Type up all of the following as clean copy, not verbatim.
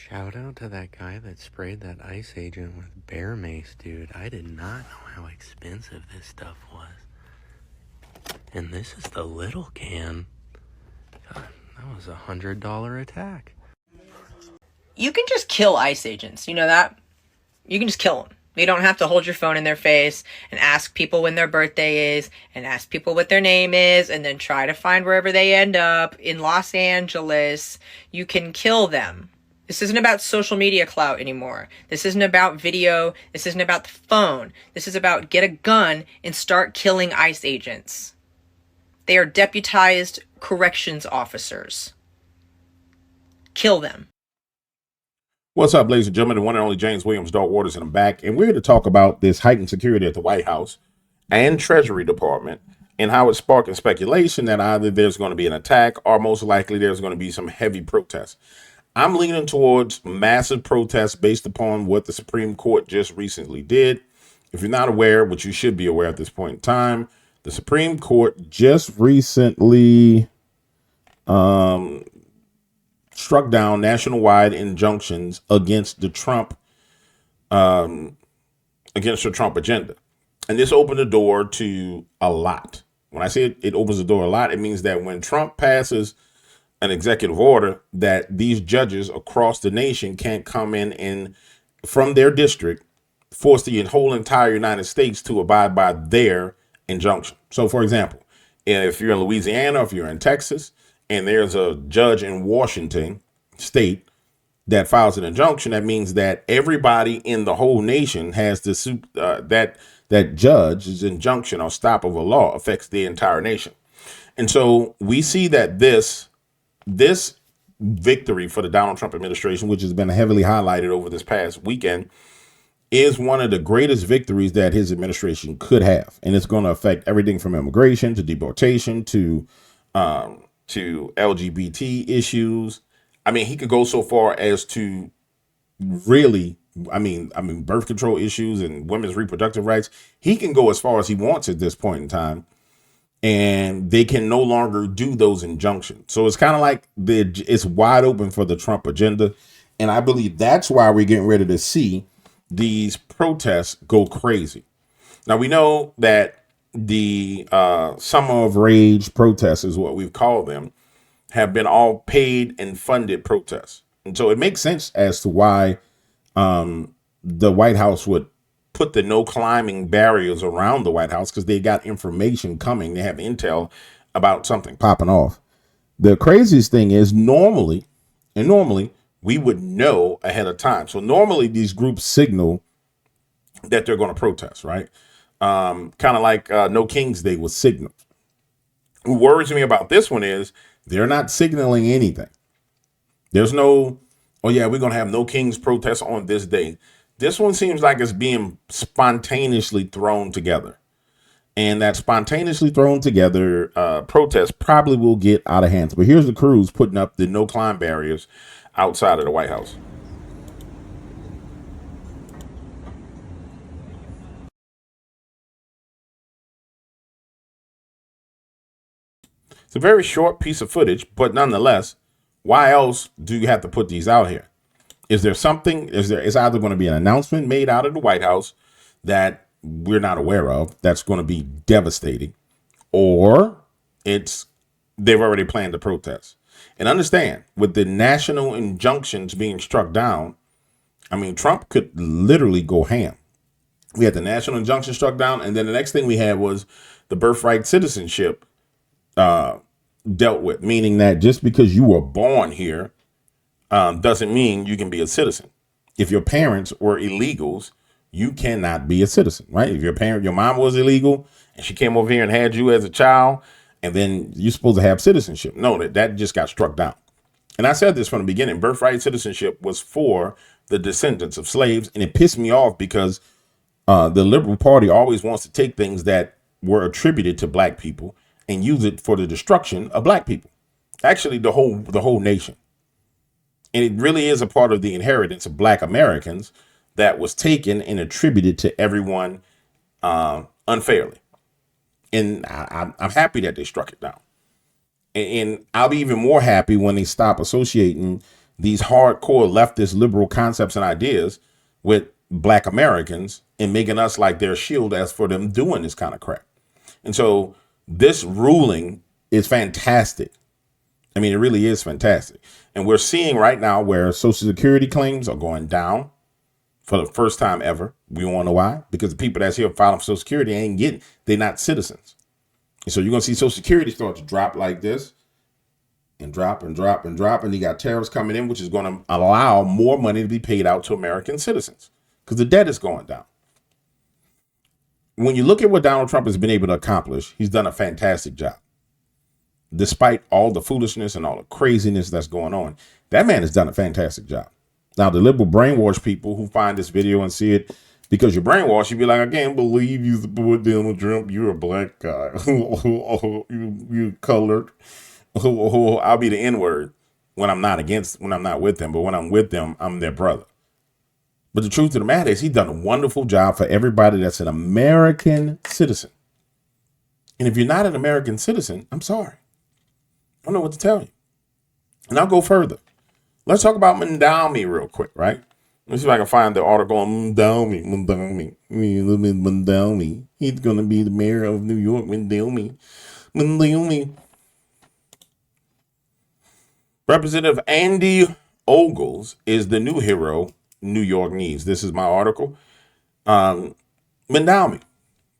Shout out to that guy that sprayed that ice agent with bear mace, dude. I did not know how expensive this stuff was. And this is the little can. God, that was $100 attack. You can just kill ICE agents, you know that? You can just kill them. You don't have to hold your phone in their face and ask people when their birthday is and ask people what their name is and then try to find wherever they end up in Los Angeles. You can kill them. This isn't about social media clout anymore. This isn't about video. This isn't about the phone. This is about get a gun and start killing ICE agents. They are deputized corrections officers. Kill them. What's up, ladies and gentlemen? The one and only James Williams, Dark Waters, and I'm back. And we're here to talk about this heightened security at the White House and Treasury Department and how it's sparking speculation that either there's going to be an attack or most likely there's going to be some heavy protests. I'm leaning towards massive protests based upon what the Supreme Court just recently did. If you're not aware, which you should be aware at this point in time, the Supreme Court just recently struck down nationwide injunctions against the Trump agenda. And this opened the door to a lot. When I say it opens the door a lot, it means that when Trump passes an executive order, that these judges across the nation can't come in and from their district force the whole entire United States to abide by their injunction. So, for example, if you're in Louisiana, if you're in Texas, and there's a judge in Washington state that files an injunction, that means that everybody in the whole nation has to that judge's injunction or stop of a law affects the entire nation. And so we see that this victory for the Donald Trump administration, which has been heavily highlighted over this past weekend, is one of the greatest victories that his administration could have. And it's going to affect everything from immigration to deportation to LGBT issues. I mean, he could go so far as to really, I mean, birth control issues and women's reproductive rights. He can go as far as he wants at this point in time, and they can no longer do those injunctions. So it's kind of like it's wide open for the Trump agenda. And I believe that's why we're getting ready to see these protests go crazy. Now, we know that the Summer of Rage protests is what we've called them, have been all paid and funded protests. And so it makes sense as to why the White House would put the no climbing barriers around the White House, because they got information coming. They have intel about something popping off. The craziest thing is normally we would know ahead of time. So normally these groups signal that they're going to protest, right? Kind of like No King's Day was signaled. What worries me about this one is they're not signaling anything. There's no, oh yeah, we're going to have No King's protest on this day. This one seems like it's being spontaneously thrown together. And that spontaneously thrown together protest probably will get out of hand. But here's the crews putting up the no climb barriers outside of the White House. It's a very short piece of footage, but nonetheless, why else do you have to put these out here? Is there something, it's either going to be an announcement made out of the White House that we're not aware of that's going to be devastating, or they've already planned the protest. And understand, with the national injunctions being struck down, I mean, Trump could literally go ham. We had the national injunction struck down, and then the next thing we had was the birthright citizenship dealt with, meaning that just because you were born here doesn't mean you can be a citizen. If your parents were illegals, you cannot be a citizen, right? If your mom was illegal and she came over here and had you as a child, and then you're supposed to have citizenship. No, that just got struck down. And I said this from the beginning, birthright citizenship was for the descendants of slaves. And it pissed me off because the Liberal Party always wants to take things that were attributed to black people and use it for the destruction of black people. Actually, the whole nation. And it really is a part of the inheritance of black Americans that was taken and attributed to everyone unfairly. And I'm happy that they struck it down. And I'll be even more happy when they stop associating these hardcore leftist liberal concepts and ideas with black Americans and making us like their shield as for them doing this kind of crap. And so this ruling is fantastic. I mean, it really is fantastic. And we're seeing right now where Social Security claims are going down for the first time ever. We want to know why? Because the people that's here filing for Social Security ain't getting, they're not citizens. And so you're going to see Social Security start to drop like this and drop and drop and drop. And you got tariffs coming in, which is going to allow more money to be paid out to American citizens because the debt is going down. When you look at what Donald Trump has been able to accomplish, he's done a fantastic job. Despite all the foolishness and all the craziness that's going on, that man has done a fantastic job. Now, the liberal brainwash people who find this video and see it because you're brainwashed, you be like, I can't believe you support Donald Trump. You're a black guy. You colored. I'll be the N-word when I'm not with them. But when I'm with them, I'm their brother. But the truth of the matter is he's done a wonderful job for everybody that's an American citizen. And if you're not an American citizen, I'm sorry. I don't know what to tell you. And I'll go further. Let's talk about Mandami real quick, right? Let's see if I can find the article on Mandami. He's going to be the mayor of New York. Mandami. Representative Andy Ogles is the new hero New York needs. This is my article. Mandami,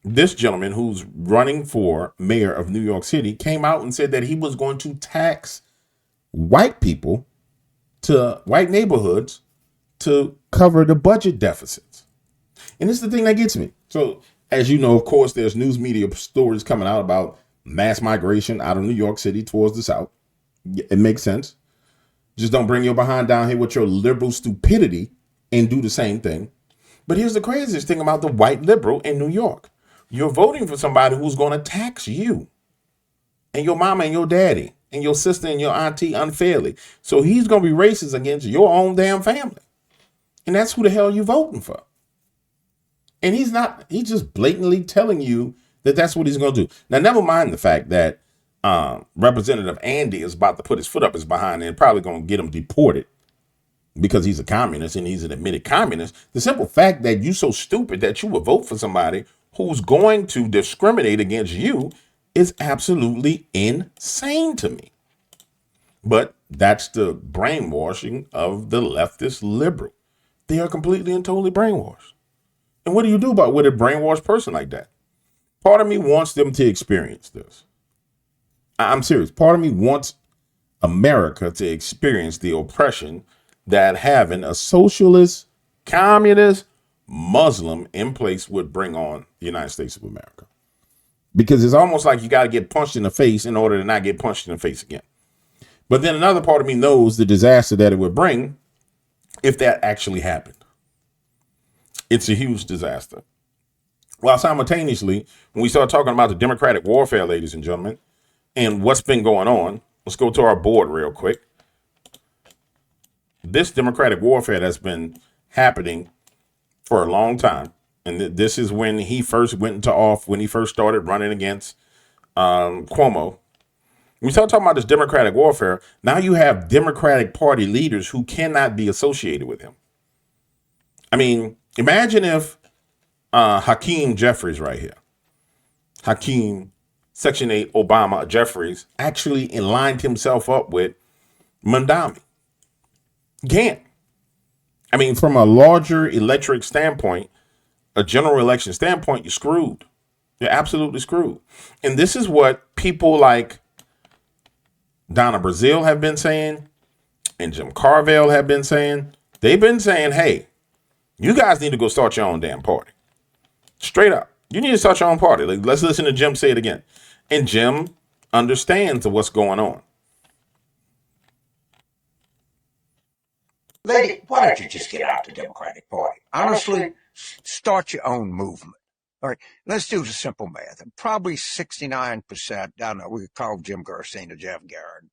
this gentleman who's running for mayor of New York City, came out and said that he was going to tax white people to white neighborhoods to cover the budget deficits. And this is the thing that gets me. So, as you know, of course, there's news media stories coming out about mass migration out of New York City towards the South. It makes sense. Just don't bring your behind down here with your liberal stupidity and do the same thing. But here's the craziest thing about the white liberal in New York. You're voting for somebody who's going to tax you and your mama and your daddy and your sister and your auntie unfairly. So he's going to be racist against your own damn family. And that's who the hell you're voting for. And he's just blatantly telling you that that's what he's going to do. Now, never mind the fact that Representative Andy is about to put his foot up his behind and probably going to get him deported because he's a communist and he's an admitted communist. The simple fact that you're so stupid that you would vote for somebody who's going to discriminate against you is absolutely insane to me. But that's the brainwashing of the leftist liberal. They are completely and totally brainwashed. And what do you do with a brainwashed person like that? Part of me wants them to experience this. I'm serious. Part of me wants America to experience the oppression that having a socialist, communist, Muslim in place would bring on the United States of America. Because it's almost like you got to get punched in the face in order to not get punched in the face again. But then another part of me knows the disaster that it would bring if that actually happened. It's a huge disaster. While simultaneously, when we start talking about the democratic warfare, ladies and gentlemen, and what's been going on, let's go to our board real quick. This democratic warfare that's been happening for a long time, and this is when he first went into office, when he first started running against Cuomo. When we start talking about this democratic warfare, now you have Democratic Party leaders who cannot be associated with him. I mean, imagine if Hakeem Jeffries right here, Hakeem Section 8 Obama Jeffries, actually aligned himself up with Mandami. You can't. I mean, from a larger electric standpoint, a general election standpoint, you're screwed. You're absolutely screwed. And this is what people like Donna Brazile have been saying and Jim Carville have been saying. They've been saying, hey, you guys need to go start your own damn party. Straight up. You need to start your own party. Like, let's listen to Jim say it again. And Jim understands what's going on. Lady, why don't you just get out the Democratic Party? Honestly, start your own movement. All right, let's do the simple math. Probably 69%, I don't know, we could call Jim Gerstein or Jeff Garrett.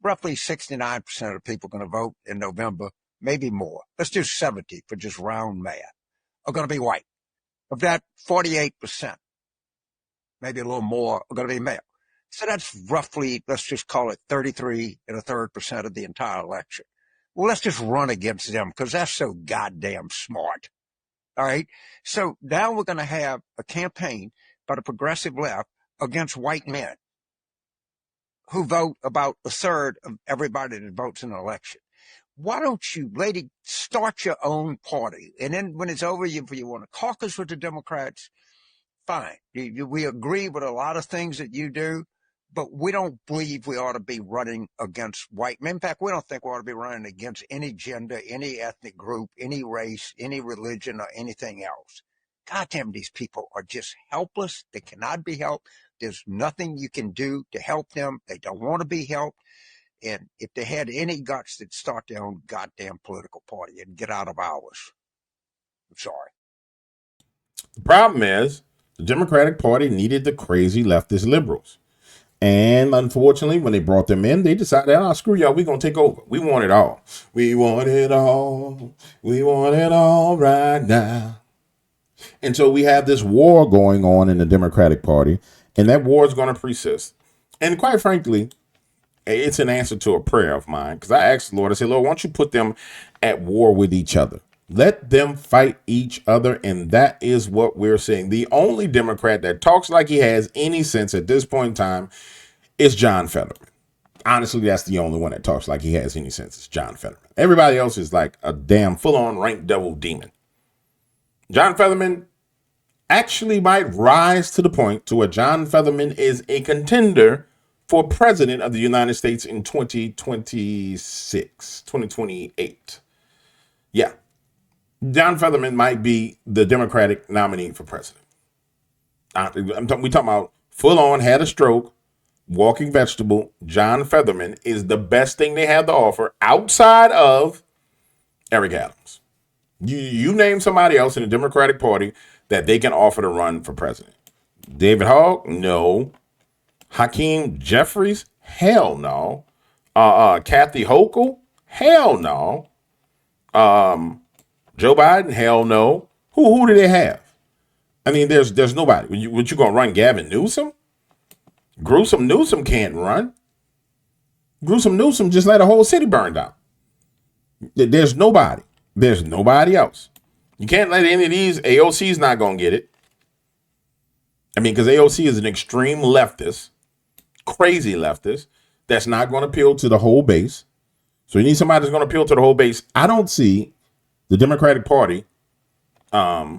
Roughly 69% of the people going to vote in November, maybe more. Let's do 70 for just round math, are going to be white. Of that, 48%, maybe a little more, are going to be male. So that's roughly, let's just call it 33 1/3% of the entire election. Well, let's just run against them because that's so goddamn smart. All right. So now we're going to have a campaign by the progressive left against white men who vote about a third of everybody that votes in an election. Why don't you, lady, start your own party? And then when it's over, if you want to caucus with the Democrats, fine. We agree with a lot of things that you do, but we don't believe we ought to be running against white men. In fact, we don't think we ought to be running against any gender, any ethnic group, any race, any religion, or anything else. God damn, these people are just helpless. They cannot be helped. There's nothing you can do to help them. They don't want to be helped. And if they had any guts, they'd start their own goddamn political party and get out of ours. I'm sorry. The problem is the Democratic Party needed the crazy leftist liberals. And unfortunately, when they brought them in, they decided, oh, screw y'all, we're going to take over. We want it all. We want it all. We want it all right now. And so we have this war going on in the Democratic Party, and that war is going to persist. And quite frankly, it's an answer to a prayer of mine, because I asked the Lord, I said, Lord, why don't you put them at war with each other? Let them fight each other, and that is what we're seeing. The only Democrat that talks like he has any sense at this point in time is John Fetterman. Honestly, that's the only one that talks like he has any sense. It's John Fetterman. Everybody else is like a damn full-on rank devil demon. John Fetterman actually might rise to the point to where John Fetterman is a contender for president of the United States in 2026, 2028. Yeah. John Fetterman might be the Democratic nominee for president. We talking about full on, had a stroke, walking vegetable. John Fetterman is the best thing they have to offer outside of Eric Adams. You name somebody else in the Democratic Party that they can offer to run for president. David Hogg? No. Hakeem Jeffries? Hell no. Kathy Hochul? Hell no. Joe Biden? Hell no. Who do they have? I mean, there's nobody. What you gonna run Gavin Newsom? Gruesome Newsom can't run. Gruesome Newsom just let a whole city burn down. There's nobody. There's nobody else. You can't let any of these. AOC's not gonna get it. I mean, because AOC is an extreme leftist, crazy leftist, that's not going to appeal to the whole base. So you need somebody that's going to appeal to the whole base. I don't see the Democratic Party. I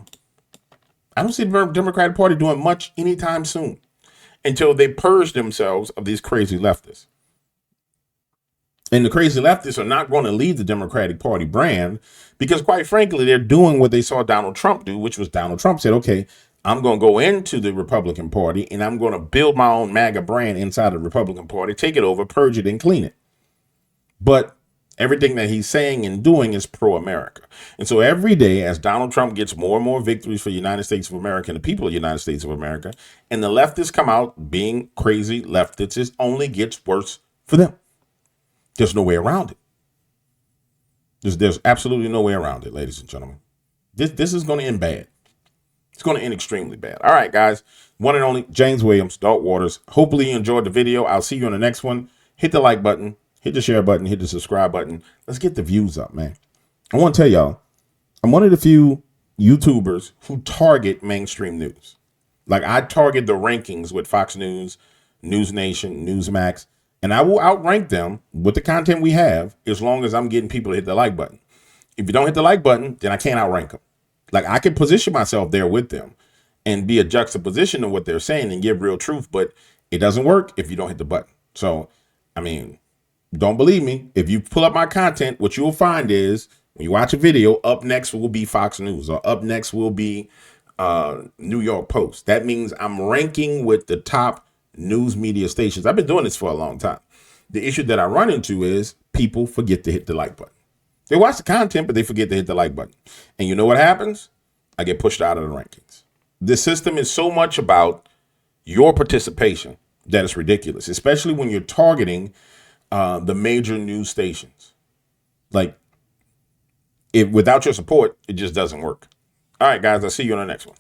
don't see the Democratic Party doing much anytime soon until they purge themselves of these crazy leftists. And the crazy leftists are not going to leave the Democratic Party brand because, quite frankly, they're doing what they saw Donald Trump do, which was Donald Trump said, okay, I'm going to go into the Republican Party and I'm going to build my own MAGA brand inside the Republican Party, take it over, purge it, and clean it. But everything that he's saying and doing is pro-America. And so every day as Donald Trump gets more and more victories for the United States of America and the people of the United States of America, and the leftists come out being crazy leftists, it only gets worse for them. There's no way around it. There's absolutely no way around it, ladies and gentlemen. This is going to end bad. It's going to end extremely bad. All right, guys. One and only James Williams, Dark Waters. Hopefully you enjoyed the video. I'll see you on the next one. Hit the like button. Hit the share button. Hit the subscribe button. Let's get the views up, man. I want to tell y'all, I'm one of the few YouTubers who target mainstream news. Like, I target the rankings with Fox News, News Nation, Newsmax, and I will outrank them with the content we have as long as I'm getting people to hit the like button. If you don't hit the like button, then I can't outrank them. Like, I can position myself there with them and be a juxtaposition of what they're saying and give real truth, but it doesn't work if you don't hit the button. So, I mean, don't believe me. If you pull up my content, what you'll find is when you watch a video, up next will be Fox News or up next will be New York Post. That means I'm ranking with the top news media stations. I've been doing this for a long time. The issue that I run into is people forget to hit the like button. They watch the content, but they forget to hit the like button. And you know what happens? I get pushed out of the rankings. This system is so much about your participation that it's ridiculous, especially when you're targeting the major news stations. Like, if without your support, it just doesn't work. All right, guys, I'll see you on the next one.